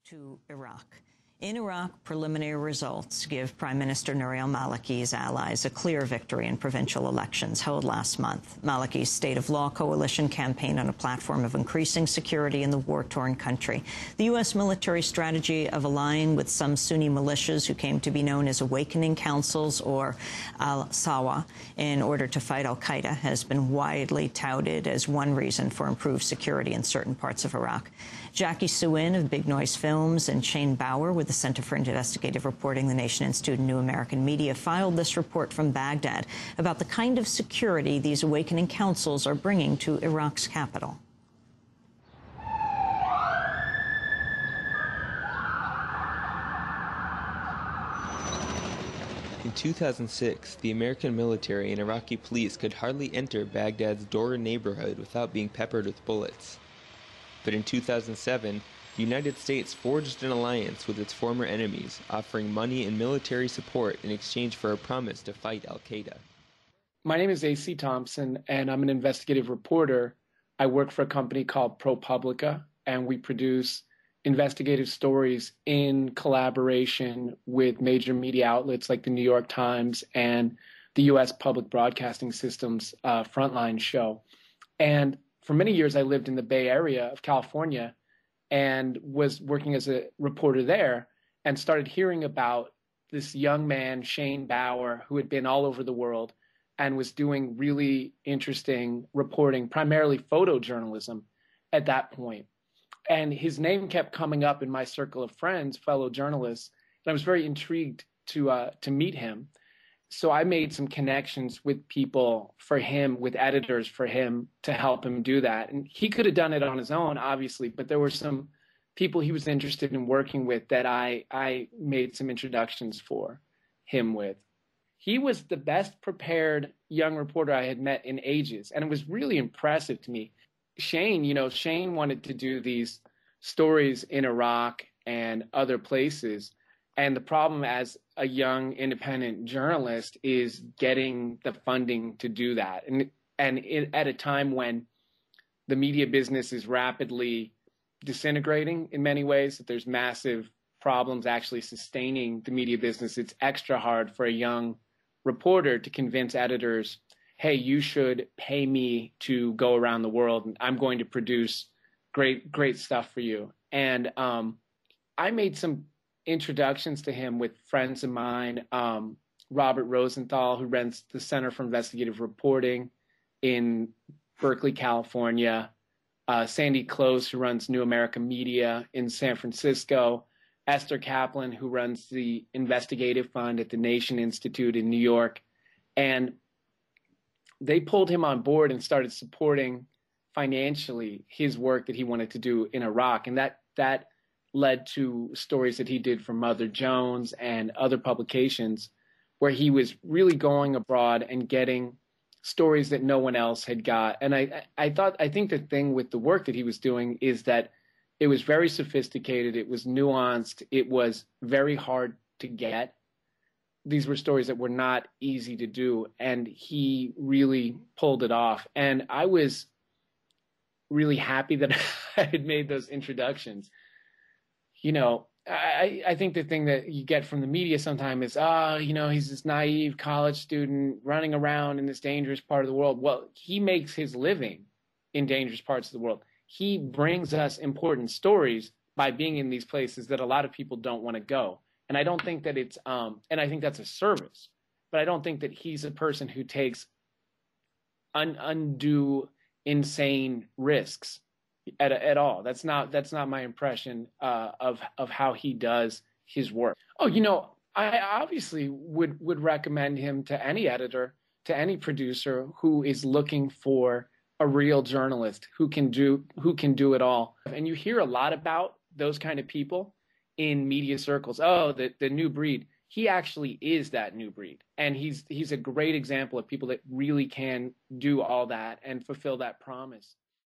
to Iraq. In Iraq, preliminary results give Prime Minister Nouri al-Maliki's allies a clear victory in provincial elections held last month. Maliki's State of Law coalition campaigned on a platform of increasing security in the war-torn country. The U.S. military strategy of allying with some Sunni militias who came to be known as awakening councils or al-Sawa in order to fight al-Qaeda has been widely touted as one reason for improved security in certain parts of Iraq. Jackie Suin of Big Noise Films and Shane Bauer with the Center for Investigative Reporting, the Nation Institute and New American Media, filed this report from Baghdad about the kind of security these awakening councils are bringing to Iraq's capital. In 2006, the American military and Iraqi police could hardly enter Baghdad's Dora neighborhood without being peppered with bullets. But in 2007, the United States forged an alliance with its former enemies, offering money and military support in exchange for a promise to fight al-Qaeda. My name is A C Thompson, and I'm an investigative reporter. I work for a company called ProPublica, and we produce investigative stories in collaboration with major media outlets like the New York Times and the U.S. Public Broadcasting System's Frontline show. And for many years, I lived in the Bay Area of California and was working as a reporter there and started hearing about this young man, Shane Bauer, who had been all over the world and was doing really interesting reporting, primarily photojournalism at that point. And his name kept coming up in my circle of friends, fellow journalists, and I was very intrigued to meet him. So I made some connections with people for him, with editors for him to help him do that. And he could have done it on his own, obviously, but there were some people he was interested in working with that I made some introductions for him with. He was the best prepared young reporter I had met in ages, and it was really impressive to me. Shane wanted to do these stories in Iraq and other places. And the problem as a young independent journalist is getting the funding to do that. At a time when the media business is rapidly disintegrating in many ways, that there's massive problems actually sustaining the media business, it's extra hard for a young reporter to convince editors, hey, you should pay me to go around the world and I'm going to produce great stuff for you. And I made some introductions to him with friends of mine, Robert Rosenthal, who runs the Center for Investigative Reporting in Berkeley, California, Sandy Close, who runs New American Media in San Francisco, Esther Kaplan, who runs the Investigative Fund at the Nation Institute in New York. And they pulled him on board and started supporting financially his work that he wanted to do in Iraq. And that led to stories that he did for Mother Jones and other publications where he was really going abroad and getting stories that no one else had got. And I think the thing with the work that he was doing is that it was very sophisticated, it was nuanced, it was very hard to get. These were stories that were not easy to do, and he really pulled it off. And I was really happy that I had made those introductions. I think the thing that you get from the media sometimes is, he's this naive college student running around in this dangerous part of the world. Well, he makes his living in dangerous parts of the world. He brings us important stories by being in these places that a lot of people don't want to go. And I don't think that it's, and I think that's a service, but I don't think that he's a person who takes undue, insane risks at all. That's not my impression of how he does his work. I obviously would recommend him to any editor, to any producer who is looking for a real journalist who can do it all. And you hear a lot about those kind of people in media circles. Oh, the new breed. He actually is that new breed. And he's a great example of people that really can do all that and fulfill that promise.